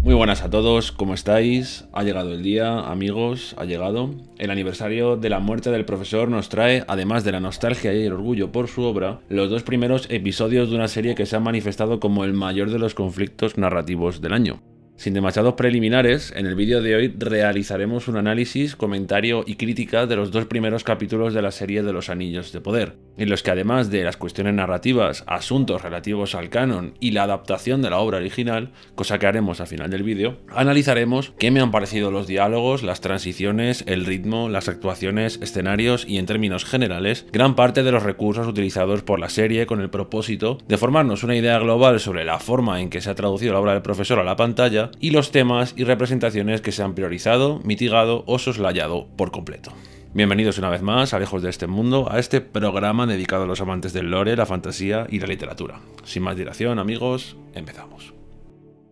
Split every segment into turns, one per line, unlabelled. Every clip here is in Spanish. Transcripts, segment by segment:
Muy buenas a todos, ¿cómo estáis? Ha llegado el día, amigos, ha llegado. El aniversario de la muerte del profesor nos trae, además de la nostalgia y el orgullo por su obra, los dos primeros episodios de una serie que se ha manifestado como el mayor de los conflictos narrativos del año. Sin demasiados preliminares, en el vídeo de hoy realizaremos un análisis, comentario y crítica de los dos primeros capítulos de la serie de los Anillos de Poder, en los que además de las cuestiones narrativas, asuntos relativos al canon y la adaptación de la obra original, cosa que haremos al final del vídeo, analizaremos qué me han parecido los diálogos, las transiciones, el ritmo, las actuaciones, escenarios y en términos generales, gran parte de los recursos utilizados por la serie con el propósito de formarnos una idea global sobre la forma en que se ha traducido la obra del profesor a la pantalla y los temas y representaciones que se han priorizado, mitigado o soslayado por completo. Bienvenidos una vez más a Lejos de este Mundo, a este programa dedicado a los amantes del lore, la fantasía y la literatura. Sin más dilación, amigos, empezamos.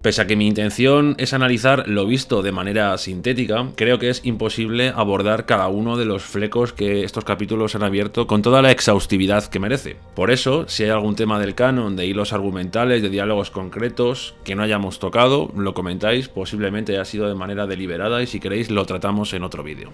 Pese a que mi intención es analizar lo visto de manera sintética, creo que es imposible abordar cada uno de los flecos que estos capítulos han abierto con toda la exhaustividad que merece. Por eso, si hay algún tema del canon, de hilos argumentales, de diálogos concretos que no hayamos tocado, lo comentáis, posiblemente haya sido de manera deliberada y si queréis lo tratamos en otro vídeo.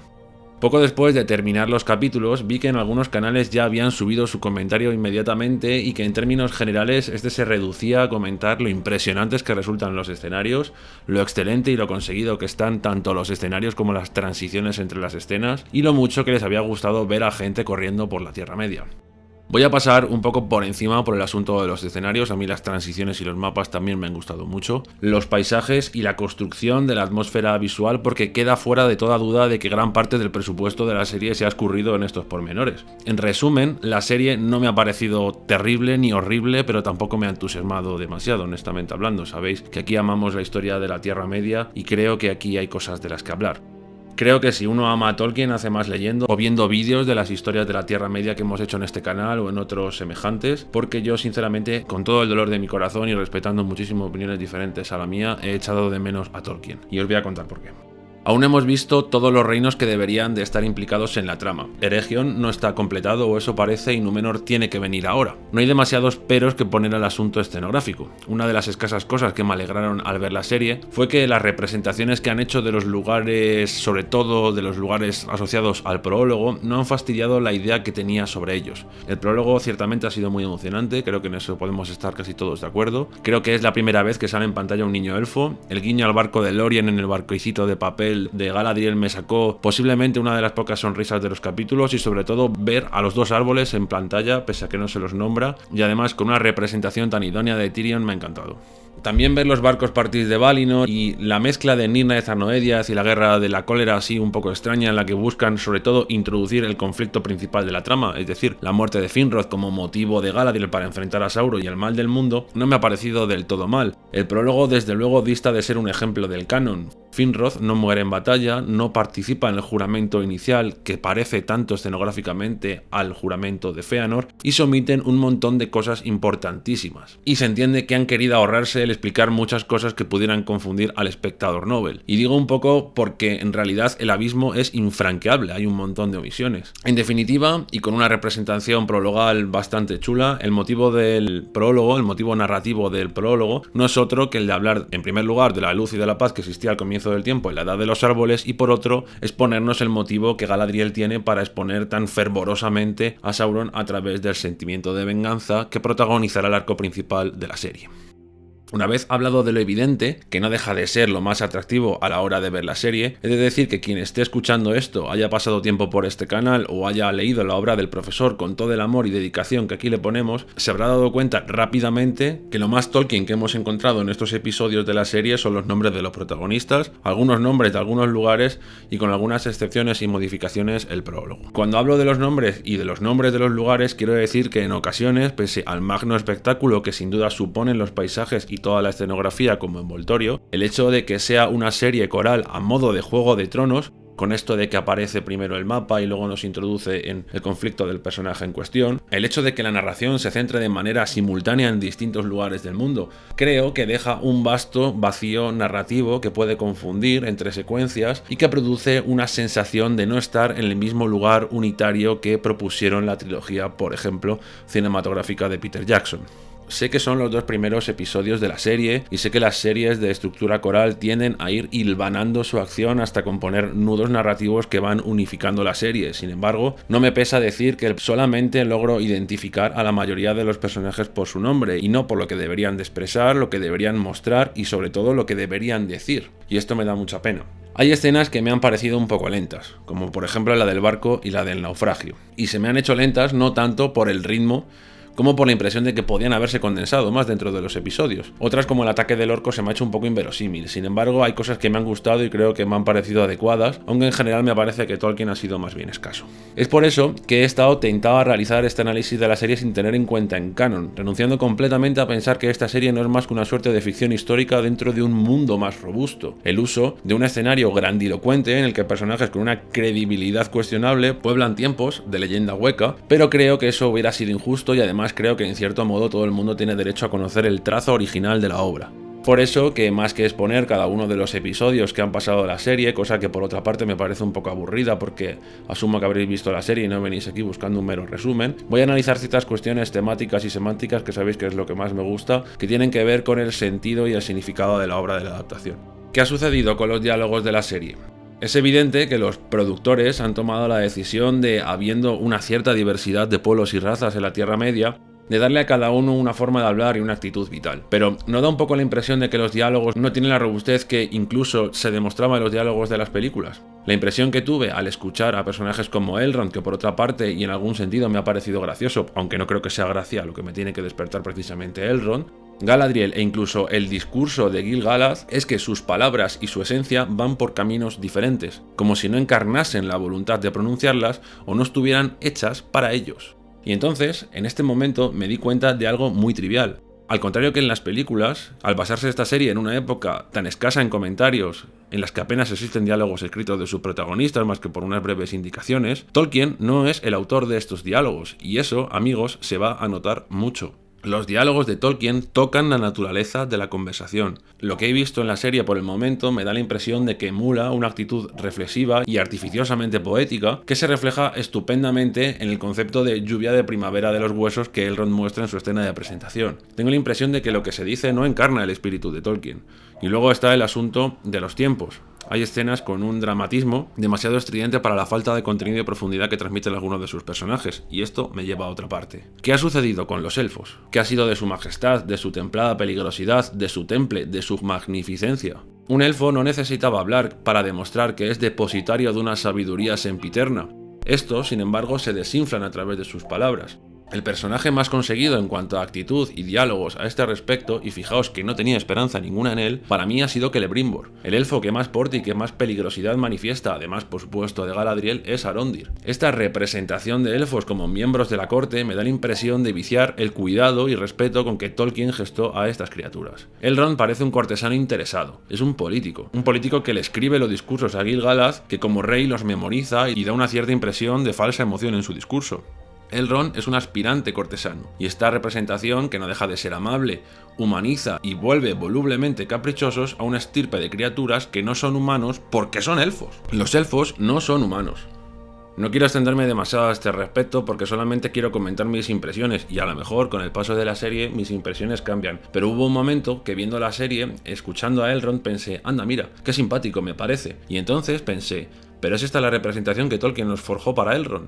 Poco después de terminar los capítulos, vi que en algunos canales ya habían subido su comentario inmediatamente y que en términos generales este se reducía a comentar lo impresionantes que resultan los escenarios, lo excelente y lo conseguido que están tanto los escenarios como las transiciones entre las escenas y lo mucho que les había gustado ver a gente corriendo por la Tierra Media. Voy a pasar un poco por encima por el asunto de los escenarios, a mí las transiciones y los mapas también me han gustado mucho, los paisajes y la construcción de la atmósfera visual porque queda fuera de toda duda de que gran parte del presupuesto de la serie se ha escurrido en estos pormenores. En resumen, la serie no me ha parecido terrible ni horrible, pero tampoco me ha entusiasmado demasiado, honestamente hablando. Sabéis que aquí amamos la historia de la Tierra Media y creo que aquí hay cosas de las que hablar. Creo que si uno ama a Tolkien hace más leyendo o viendo vídeos de las historias de la Tierra Media que hemos hecho en este canal o en otros semejantes, porque yo sinceramente, con todo el dolor de mi corazón y respetando muchísimas opiniones diferentes a la mía, he echado de menos a Tolkien. Y os voy a contar por qué. Aún hemos visto todos los reinos que deberían de estar implicados en la trama. Eregion no está completado o eso parece y Númenor tiene que venir ahora. No hay demasiados peros que poner al asunto escenográfico. Una de las escasas cosas que me alegraron al ver la serie fue que las representaciones que han hecho de los lugares, sobre todo de los lugares asociados al prólogo, no han fastidiado la idea que tenía sobre ellos. El prólogo ciertamente ha sido muy emocionante, creo que en eso podemos estar casi todos de acuerdo. Creo que es la primera vez que sale en pantalla un niño elfo. El guiño al barco de Lórien en el barcoicito de papel de Galadriel me sacó posiblemente una de las pocas sonrisas de los capítulos y sobre todo ver a los dos árboles en pantalla pese a que no se los nombra y además con una representación tan idónea de Tyrion me ha encantado. También ver los barcos partir de Valinor y la mezcla de Nirnaeth Arnoediad y la guerra de la cólera así un poco extraña en la que buscan sobre todo introducir el conflicto principal de la trama, es decir, la muerte de Finrod como motivo de Galadriel para enfrentar a Sauron y el mal del mundo, no me ha parecido del todo mal. El prólogo desde luego dista de ser un ejemplo del canon. Finrod no muere en batalla, no participa en el juramento inicial que parece tanto escenográficamente al juramento de Fëanor y se omiten un montón de cosas importantísimas. Y se entiende que han querido ahorrarse el explicar muchas cosas que pudieran confundir al espectador novel. Y digo un poco porque en realidad el abismo es infranqueable, hay un montón de omisiones. En definitiva, y con una representación prologal bastante chula, el motivo del prólogo, el motivo narrativo del prólogo, no es otro que el de hablar en primer lugar de la luz y de la paz que existía al comienzo del tiempo en la edad de los árboles y por otro exponernos el motivo que Galadriel tiene para exponer tan fervorosamente a Sauron a través del sentimiento de venganza que protagonizará el arco principal de la serie. Una vez hablado de lo evidente, que no deja de ser lo más atractivo a la hora de ver la serie, he de decir que quien esté escuchando esto, haya pasado tiempo por este canal o haya leído la obra del profesor con todo el amor y dedicación que aquí le ponemos, se habrá dado cuenta rápidamente que lo más Tolkien que hemos encontrado en estos episodios de la serie son los nombres de los protagonistas, algunos nombres de algunos lugares y con algunas excepciones y modificaciones el prólogo. Cuando hablo de los nombres y de los nombres de los lugares, quiero decir que en ocasiones, pese al magno espectáculo que sin duda suponen los paisajes y toda la escenografía como envoltorio, el hecho de que sea una serie coral a modo de Juego de Tronos, con esto de que aparece primero el mapa y luego nos introduce en el conflicto del personaje en cuestión, el hecho de que la narración se centre de manera simultánea en distintos lugares del mundo, creo que deja un vasto vacío narrativo que puede confundir entre secuencias y que produce una sensación de no estar en el mismo lugar unitario que propusieron la trilogía, por ejemplo, cinematográfica de Peter Jackson. sé que son los 2 primeros episodios de la serie y sé que las series de estructura coral tienden a ir hilvanando su acción hasta componer nudos narrativos que van unificando la serie. Sin embargo, no me pesa decir que solamente logro identificar a la mayoría de los personajes por su nombre y no por lo que deberían de expresar, lo que deberían mostrar y sobre todo lo que deberían decir. Y esto me da mucha pena. Hay escenas que me han parecido un poco lentas, como por ejemplo la del barco y la del naufragio. Y se me han hecho lentas no tanto por el ritmo, como por la impresión de que podían haberse condensado más dentro de los episodios. Otras, como el ataque del orco, se me ha hecho un poco inverosímil. Sin embargo, hay cosas que me han gustado y creo que me han parecido adecuadas, aunque en general me parece que Tolkien ha sido más bien escaso. Es por eso que he estado tentado a realizar este análisis de la serie sin tener en cuenta en canon, renunciando completamente a pensar que esta serie no es más que una suerte de ficción histórica dentro de un mundo más robusto. El uso de un escenario grandilocuente en el que personajes con una credibilidad cuestionable pueblan tiempos de leyenda hueca, pero creo que eso hubiera sido injusto y además creo que en cierto modo todo el mundo tiene derecho a conocer el trazo original de la obra. Por eso que más que exponer cada uno de los episodios que han pasado de la serie, cosa que por otra parte me parece un poco aburrida porque asumo que habréis visto la serie y no venís aquí buscando un mero resumen, voy a analizar ciertas cuestiones temáticas y semánticas que sabéis que es lo que más me gusta, que tienen que ver con el sentido y el significado de la obra de la adaptación. ¿Qué ha sucedido con los diálogos de la serie? Es evidente que los productores han tomado la decisión de, habiendo una cierta diversidad de pueblos y razas en la Tierra Media, de darle a cada uno una forma de hablar y una actitud vital. Pero ¿no da un poco la impresión de que los diálogos no tienen la robustez que incluso se demostraba en los diálogos de las películas? La impresión que tuve al escuchar a personajes como Elrond, que por otra parte y en algún sentido me ha parecido gracioso, aunque no creo que sea gracia lo que me tiene que despertar precisamente Elrond, Galadriel e incluso el discurso de Gil-galad es que sus palabras y su esencia van por caminos diferentes, como si no encarnasen la voluntad de pronunciarlas o no estuvieran hechas para ellos. Y entonces, en este momento, me di cuenta de algo muy trivial. Al contrario que en las películas, al basarse esta serie en una época tan escasa en comentarios, en las que apenas existen diálogos escritos de sus protagonistas más que por unas breves indicaciones, Tolkien no es el autor de estos diálogos, y eso, amigos, se va a notar mucho. Los diálogos de Tolkien tocan la naturaleza de la conversación. Lo que he visto en la serie por el momento me da la impresión de que emula una actitud reflexiva y artificiosamente poética que se refleja estupendamente en el concepto de lluvia de primavera de los huesos que Elrond muestra en su escena de presentación. Tengo la impresión de que lo que se dice no encarna el espíritu de Tolkien. Y luego está el asunto de los tiempos. Hay escenas con un dramatismo demasiado estridente para la falta de contenido y profundidad que transmiten algunos de sus personajes, y esto me lleva a otra parte. ¿Qué ha sucedido con los elfos? ¿Qué ha sido de su majestad, de su templada peligrosidad, de su temple, de su magnificencia? Un elfo no necesitaba hablar para demostrar que es depositario de una sabiduría sempiterna. Estos, sin embargo, se desinflan a través de sus palabras. El personaje más conseguido en cuanto a actitud y diálogos a este respecto, y fijaos que no tenía esperanza ninguna en él, para mí ha sido Celebrimbor. El elfo que más porte y que más peligrosidad manifiesta, además por supuesto de Galadriel, es Arondir. Esta representación de elfos como miembros de la corte me da la impresión de viciar el cuidado y respeto con que Tolkien gestó a estas criaturas. Elrond parece un cortesano interesado, es un político que le escribe los discursos a Gil-galad, que como rey los memoriza y da una cierta impresión de falsa emoción en su discurso. Elrond es un aspirante cortesano, y esta representación, que no deja de ser amable, humaniza y vuelve volublemente caprichosos a una estirpe de criaturas que no son humanos porque son elfos. Los elfos no son humanos. No quiero extenderme demasiado a este respecto porque solamente quiero comentar mis impresiones y a lo mejor con el paso de la serie mis impresiones cambian. Pero hubo un momento que viendo la serie, escuchando a Elrond, pensé, anda mira, qué simpático me parece. Y entonces pensé, pero es esta la representación que Tolkien nos forjó para Elrond.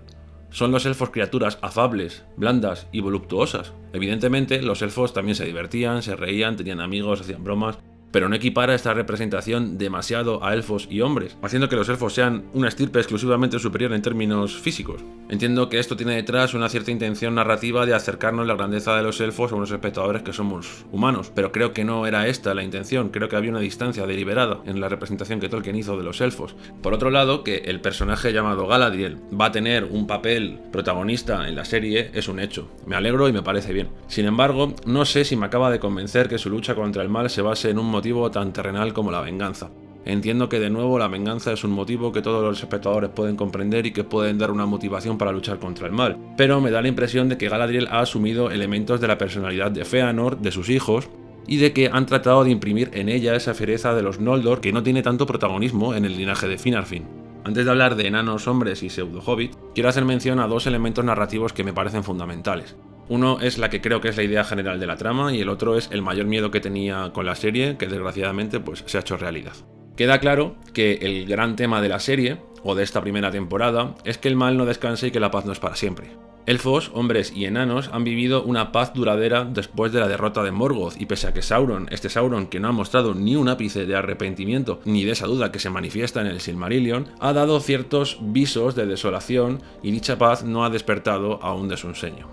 Son los elfos criaturas afables, blandas y voluptuosas. Evidentemente, los elfos también se divertían, se reían, tenían amigos, hacían bromas, pero no equipara esta representación demasiado a elfos y hombres, haciendo que los elfos sean una estirpe exclusivamente superior en términos físicos. Entiendo que esto tiene detrás una cierta intención narrativa de acercarnos la grandeza de los elfos a unos espectadores que somos humanos, pero creo que no era esta la intención, creo que había una distancia deliberada en la representación que Tolkien hizo de los elfos. Por otro lado, que el personaje llamado Galadriel va a tener un papel protagonista en la serie es un hecho. Me alegro y me parece bien. Sin embargo, no sé si me acaba de convencer que su lucha contra el mal se base en un motivo tan terrenal como la venganza. Entiendo que de nuevo la venganza es un motivo que todos los espectadores pueden comprender y que pueden dar una motivación para luchar contra el mal, pero me da la impresión de que Galadriel ha asumido elementos de la personalidad de Fëanor, de sus hijos, y de que han tratado de imprimir en ella esa fiereza de los Noldor que no tiene tanto protagonismo en el linaje de Finarfin. Antes de hablar de enanos hombres y pseudo-hobbit, quiero hacer mención a dos elementos narrativos que me parecen fundamentales. Uno es la que creo que es la idea general de la trama y el otro es el mayor miedo que tenía con la serie, que desgraciadamente pues se ha hecho realidad. Queda claro que el gran tema de la serie, o de esta primera temporada, es que el mal no descansa y que la paz no es para siempre. Elfos, hombres y enanos han vivido una paz duradera después de la derrota de Morgoth, y pese a que Sauron, este Sauron que no ha mostrado ni un ápice de arrepentimiento ni de esa duda que se manifiesta en el Silmarillion, ha dado ciertos visos de desolación y dicha paz no ha despertado aún de su ensueño.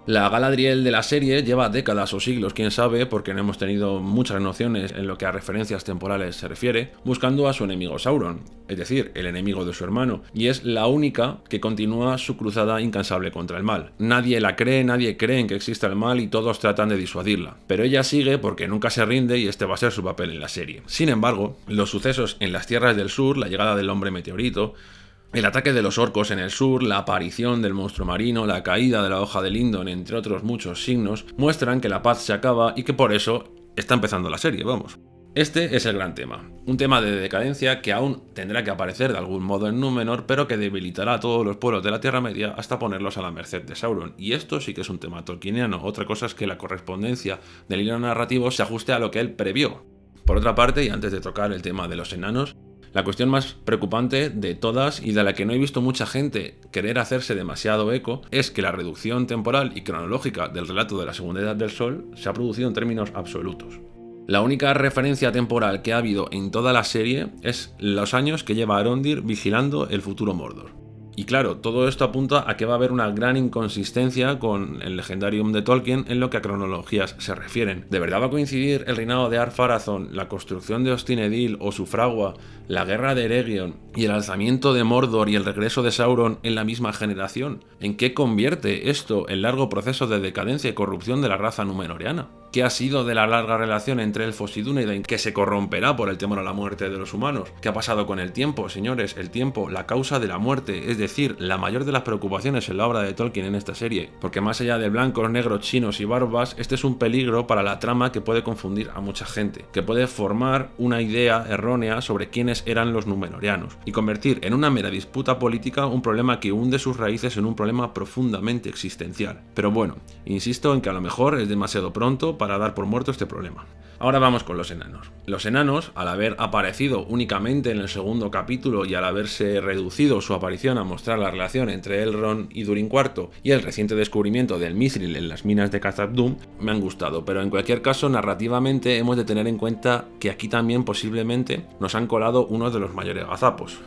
La Galadriel de la serie lleva décadas o siglos, quién sabe, porque no hemos tenido muchas nociones en lo que a referencias temporales se refiere, buscando a su enemigo Sauron, es decir, el enemigo de su hermano, y es la única que continúa su cruzada incansable contra el mal. Nadie la cree, nadie cree en que exista el mal y todos tratan de disuadirla, pero ella sigue porque nunca se rinde y este va a ser su papel en la serie. Sin embargo, los sucesos en las tierras del sur, la llegada del hombre meteorito, el ataque de los orcos en el sur, la aparición del monstruo marino, la caída de la hoja de Lindon, entre otros muchos signos, muestran que la paz se acaba y que por eso está empezando la serie, vamos. Este es el gran tema, un tema de decadencia que aún tendrá que aparecer de algún modo en Númenor, pero que debilitará a todos los pueblos de la Tierra Media hasta ponerlos a la merced de Sauron. Y esto sí que es un tema tolkieniano, otra cosa es que la correspondencia del hilo narrativo se ajuste a lo que él previó. Por otra parte, y antes de tocar el tema de los enanos, la cuestión más preocupante de todas y de la que no he visto mucha gente querer hacerse demasiado eco es que la reducción temporal y cronológica del relato de la Segunda Edad del Sol se ha producido en términos absolutos. La única referencia temporal que ha habido en toda la serie es los años que lleva Arondir vigilando el futuro Mordor. Y claro, todo esto apunta a que va a haber una gran inconsistencia con el Legendarium de Tolkien en lo que a cronologías se refieren. ¿De verdad va a coincidir el reinado de Ar-Pharazôn, la construcción de Ostin Edil o su fragua, la guerra de Eregion y el alzamiento de Mordor y el regreso de Sauron en la misma generación? ¿En qué convierte esto el largo proceso de decadencia y corrupción de la raza númenoriana? ¿Qué ha sido de la larga relación entre elfos y Dúnedain que se corromperá por el temor a la muerte de los humanos? ¿Qué ha pasado con el tiempo, señores? El tiempo, la causa de la muerte, es decir, la mayor de las preocupaciones en la obra de Tolkien en esta serie, porque más allá de blancos, negros, chinos y barbas, este es un peligro para la trama que puede confundir a mucha gente, que puede formar una idea errónea sobre quiénes eran los númenóreanos y convertir en una mera disputa política un problema que hunde sus raíces en un problema profundamente existencial. Pero bueno, insisto en que a lo mejor es demasiado pronto para dar por muerto este problema. Ahora vamos con los enanos. Los enanos, al haber aparecido únicamente en el segundo capítulo y al haberse reducido su aparición a mostrar la relación entre Elrond y Durin IV y el reciente descubrimiento del Mithril en las minas de Khazad Dûm, me han gustado, pero en cualquier caso, narrativamente hemos de tener en cuenta que aquí también posiblemente nos han colado uno de los mayores gazapos.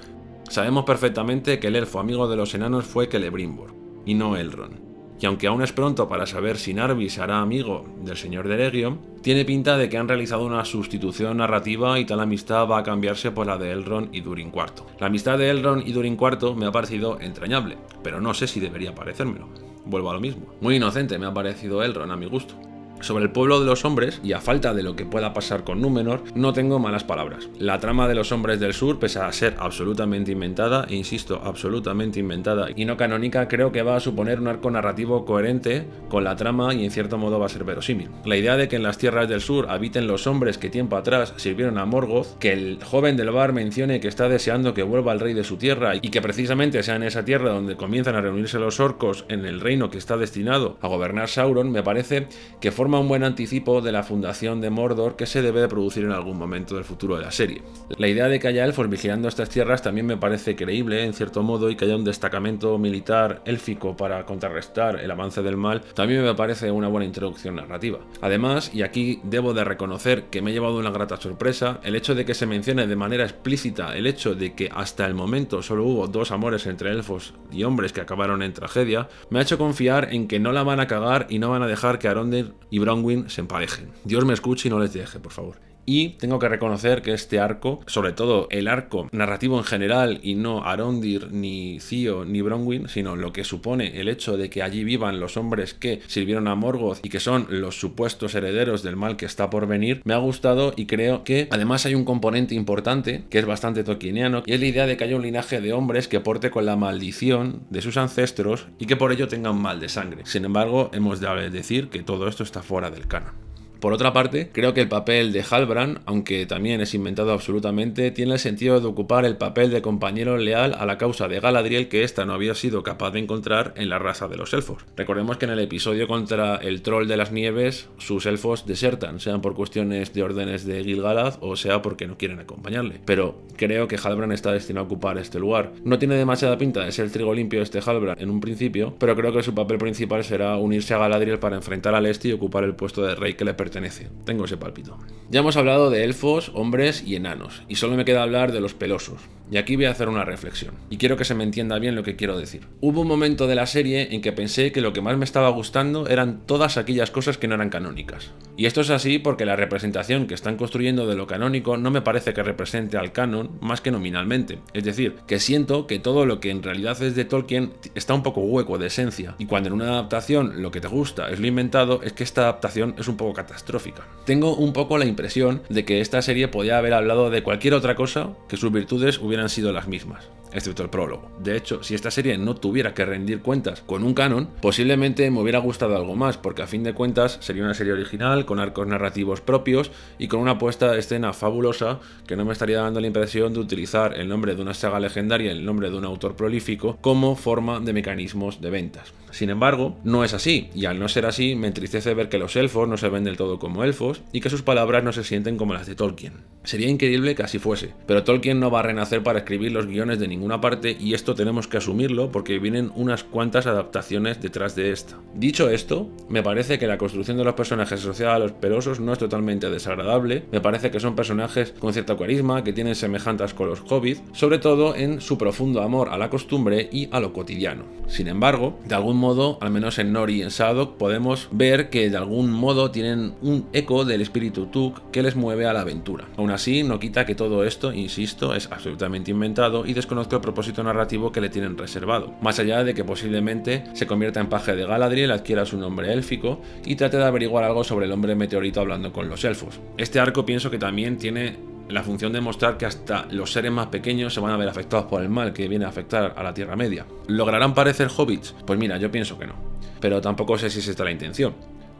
Sabemos perfectamente que el elfo amigo de los enanos fue Celebrimbor, y no Elrond. Y aunque aún es pronto para saber si Narvi se hará amigo del señor de Eregion, tiene pinta de que han realizado una sustitución narrativa y tal amistad va a cambiarse por la de Elrond y Durin IV. La amistad de Elrond y Durin IV me ha parecido entrañable, pero no sé si debería parecérmelo. Vuelvo a lo mismo. Muy inocente me ha parecido Elrond a mi gusto. Sobre el pueblo de los hombres, y a falta de lo que pueda pasar con Númenor, no tengo malas palabras. La trama de los hombres del sur, pese a ser absolutamente inventada, e insisto, absolutamente inventada y no canónica, creo que va a suponer un arco narrativo coherente con la trama y en cierto modo va a ser verosímil. La idea de que en las tierras del sur habiten los hombres que tiempo atrás sirvieron a Morgoth, que el joven del bar mencione que está deseando que vuelva al rey de su tierra y que precisamente sea en esa tierra donde comienzan a reunirse los orcos en el reino que está destinado a gobernar Sauron, me parece que forma un buen anticipo de la fundación de Mordor que se debe de producir en algún momento del futuro de la serie. La idea de que haya elfos vigilando estas tierras también me parece creíble en cierto modo, y que haya un destacamento militar élfico para contrarrestar el avance del mal también me parece una buena introducción narrativa. Además, y aquí debo de reconocer que me he llevado una grata sorpresa, el hecho de que se mencione de manera explícita el hecho de que hasta el momento solo hubo dos amores entre elfos y hombres que acabaron en tragedia, me ha hecho confiar en que no la van a cagar y no van a dejar que Arondir y Bronwyn se emparejen. Dios me escuche y no les deje, por favor. Y tengo que reconocer que este arco, sobre todo el arco narrativo en general, y no Arondir, ni Theo, ni Bronwyn, sino lo que supone el hecho de que allí vivan los hombres que sirvieron a Morgoth y que son los supuestos herederos del mal que está por venir, me ha gustado, y creo que además hay un componente importante que es bastante tolkieniano, y es la idea de que haya un linaje de hombres que porte con la maldición de sus ancestros y que por ello tengan mal de sangre. Sin embargo, hemos de decir que todo esto está fuera del canon. Por otra parte, creo que el papel de Halbrand, aunque también es inventado absolutamente, tiene el sentido de ocupar el papel de compañero leal a la causa de Galadriel que ésta no había sido capaz de encontrar en la raza de los elfos. Recordemos que en el episodio contra el troll de las nieves, sus elfos desertan, sean por cuestiones de órdenes de Gil-galad o sea porque no quieren acompañarle. Pero creo que Halbrand está destinado a ocupar este lugar. No tiene demasiada pinta de ser trigo limpio este Halbrand en un principio, pero creo que su papel principal será unirse a Galadriel para enfrentar al este y ocupar el puesto de rey que le pertenece. Tengo ese pálpito. Ya hemos hablado de elfos, hombres y enanos, y solo me queda hablar de los pelosos. Y aquí voy a hacer una reflexión, y quiero que se me entienda bien lo que quiero decir. Hubo un momento de la serie en que pensé que lo que más me estaba gustando eran todas aquellas cosas que no eran canónicas. Y esto es así porque la representación que están construyendo de lo canónico no me parece que represente al canon más que nominalmente. Es decir, que siento que todo lo que en realidad es de Tolkien está un poco hueco de esencia, y cuando en una adaptación lo que te gusta es lo inventado, es que esta adaptación es un poco catastrófica. Tengo un poco la impresión de que esta serie podía haber hablado de cualquier otra cosa que sus virtudes hubieran sido las mismas, excepto el prólogo. De hecho, si esta serie no tuviera que rendir cuentas con un canon, posiblemente me hubiera gustado algo más, porque a fin de cuentas sería una serie original, con arcos narrativos propios y con una puesta de escena fabulosa que no me estaría dando la impresión de utilizar el nombre de una saga legendaria, el nombre de un autor prolífico, como forma de mecanismos de ventas. Sin embargo, no es así, y al no ser así, me entristece ver que los elfos no se ven del todo como elfos y que sus palabras no se sienten como las de Tolkien. Sería increíble que así fuese, pero Tolkien no va a renacer para escribir los guiones de ninguna parte y esto tenemos que asumirlo porque vienen unas cuantas adaptaciones detrás de esta. Dicho esto, me parece que la construcción de los personajes asociada a los pelosos no es totalmente desagradable, me parece que son personajes con cierto carisma, que tienen semejanzas con los hobbits, sobre todo en su profundo amor a la costumbre y a lo cotidiano. Sin embargo, de algún modo, al menos en Nori y en Sadok, podemos ver que de algún modo tienen un eco del espíritu Tuk que les mueve a la aventura. Aún así, no quita que todo esto, insisto, es absolutamente inventado y desconozco el propósito narrativo que le tienen reservado, más allá de que posiblemente se convierta en paje de Galadriel, adquiera su nombre élfico y trate de averiguar algo sobre el hombre meteorito hablando con los elfos. Este arco pienso que también tiene la función de mostrar que hasta los seres más pequeños se van a ver afectados por el mal que viene a afectar a la Tierra Media. ¿Lograrán parecer hobbits? Pues mira, yo pienso que no, pero tampoco sé si es esta la intención.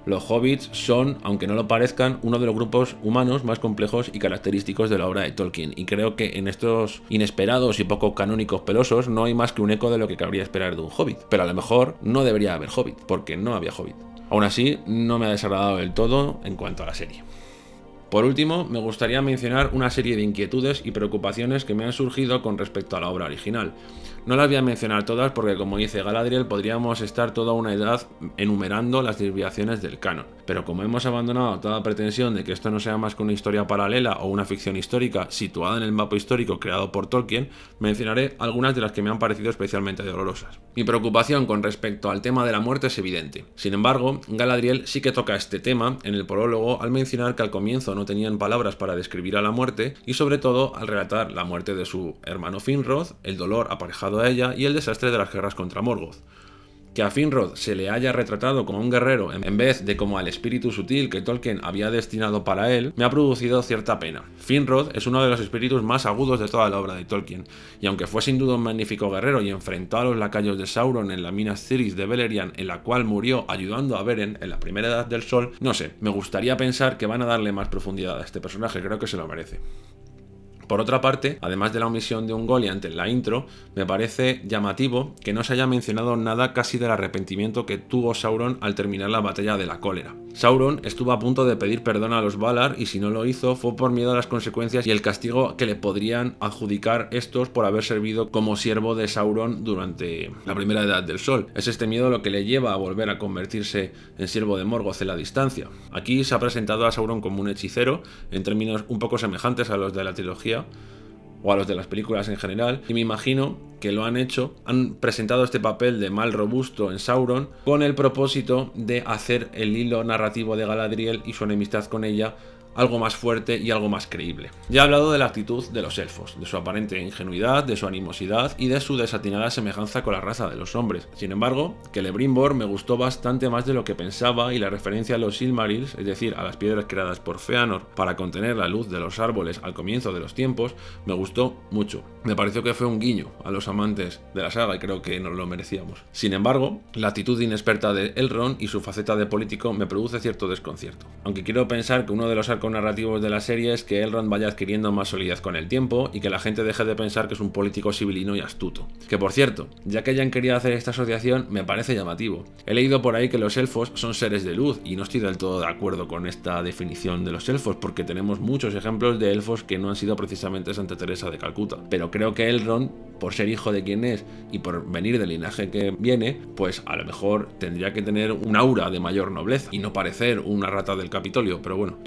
Los hobbits son, aunque no lo parezcan, uno de los grupos humanos más complejos y característicos de la obra de Tolkien, y creo que en estos inesperados y poco canónicos pelosos no hay más que un eco de lo que cabría esperar de un hobbit, pero a lo mejor no debería haber hobbit, porque no había hobbit. Aún así, no me ha desagradado del todo en cuanto a la serie. Por último, me gustaría mencionar una serie de inquietudes y preocupaciones que me han surgido con respecto a la obra original. No las voy a mencionar todas porque, como dice Galadriel, podríamos estar toda una edad enumerando las desviaciones del canon. Pero como hemos abandonado toda pretensión de que esto no sea más que una historia paralela o una ficción histórica situada en el mapa histórico creado por Tolkien, mencionaré algunas de las que me han parecido especialmente dolorosas. Mi preocupación con respecto al tema de la muerte es evidente. Sin embargo, Galadriel sí que toca este tema en el prólogo al mencionar que al comienzo no tenían palabras para describir a la muerte y sobre todo al relatar la muerte de su hermano Finrod, el dolor aparejado a ella y el desastre de las guerras contra Morgoth. Que a Finrod se le haya retratado como un guerrero en vez de como al espíritu sutil que Tolkien había destinado para él, me ha producido cierta pena. Finrod es uno de los espíritus más agudos de toda la obra de Tolkien, y aunque fue sin duda un magnífico guerrero y enfrentó a los lacayos de Sauron en la Minas Tirith de Beleriand, en la cual murió ayudando a Beren en la Primera Edad del Sol, no sé, me gustaría pensar que van a darle más profundidad a este personaje, creo que se lo merece. Por otra parte, además de la omisión de Ungoliant en la intro, me parece llamativo que no se haya mencionado nada casi del arrepentimiento que tuvo Sauron al terminar la batalla de la cólera. Sauron estuvo a punto de pedir perdón a los Valar y si no lo hizo fue por miedo a las consecuencias y el castigo que le podrían adjudicar estos por haber servido como siervo de Sauron durante la Primera Edad del Sol. Es este miedo lo que le lleva a volver a convertirse en siervo de Morgoth en la distancia. Aquí se ha presentado a Sauron como un hechicero, en términos un poco semejantes a los de la trilogía, o a los de las películas en general, y me imagino que lo han hecho, han presentado este papel de mal robusto en Sauron con el propósito de hacer el hilo narrativo de Galadriel y su enemistad con ella algo más fuerte y algo más creíble. Ya he hablado de la actitud de los elfos, de su aparente ingenuidad, de su animosidad y de su desatinada semejanza con la raza de los hombres. Sin embargo, Celebrimbor me gustó bastante más de lo que pensaba, y la referencia a los Silmarils, es decir, a las piedras creadas por Fëanor para contener la luz de los árboles al comienzo de los tiempos, me gustó mucho. Me pareció que fue un guiño a los amantes de la saga y creo que nos lo merecíamos. Sin embargo, la actitud inexperta de Elrond y su faceta de político me produce cierto desconcierto. Aunque quiero pensar que uno de los arcos narrativos de la serie es que Elrond vaya adquiriendo más solidez con el tiempo y que la gente deje de pensar que es un político sibilino y astuto. Que por cierto, ya que hayan querido hacer esta asociación, me parece llamativo. He leído por ahí que los elfos son seres de luz y no estoy del todo de acuerdo con esta definición de los elfos, porque tenemos muchos ejemplos de elfos que no han sido precisamente Santa Teresa de Calcuta. Pero creo que Elrond, por ser hijo de quien es y por venir del linaje que viene, pues a lo mejor tendría que tener un aura de mayor nobleza y no parecer una rata del Capitolio, pero bueno.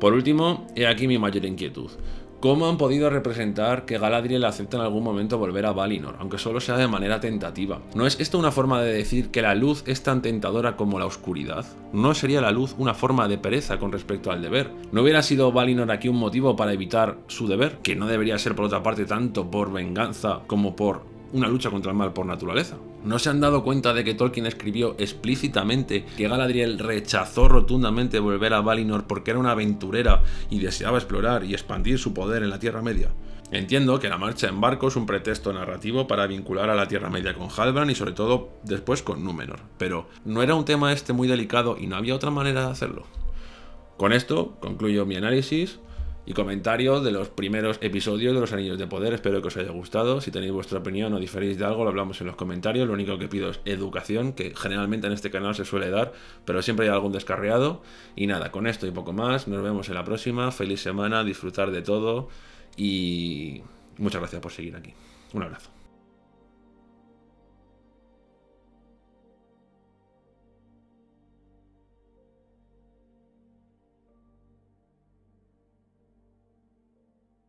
Por último, he aquí mi mayor inquietud. ¿Cómo han podido representar que Galadriel acepte en algún momento volver a Valinor, aunque solo sea de manera tentativa? ¿No es esto una forma de decir que la luz es tan tentadora como la oscuridad? ¿No sería la luz una forma de pereza con respecto al deber? ¿No hubiera sido Valinor aquí un motivo para evitar su deber? Que no debería ser por otra parte tanto por venganza como por una lucha contra el mal por naturaleza. ¿No se han dado cuenta de que Tolkien escribió explícitamente que Galadriel rechazó rotundamente volver a Valinor porque era una aventurera y deseaba explorar y expandir su poder en la Tierra Media? Entiendo que la marcha en barco es un pretexto narrativo para vincular a la Tierra Media con Halbrand y sobre todo después con Númenor, pero ¿no era un tema muy delicado y no había otra manera de hacerlo? Con esto concluyo mi análisis y comentario de los primeros episodios de Los Anillos de Poder. Espero que os haya gustado. Si tenéis vuestra opinión o diferís de algo, lo hablamos en los comentarios. Lo único que pido es educación, que generalmente en este canal se suele dar, pero siempre hay algún descarriado. Y nada, con esto y poco más, nos vemos en la próxima. Feliz semana, disfrutar de todo y muchas gracias por seguir aquí. Un abrazo.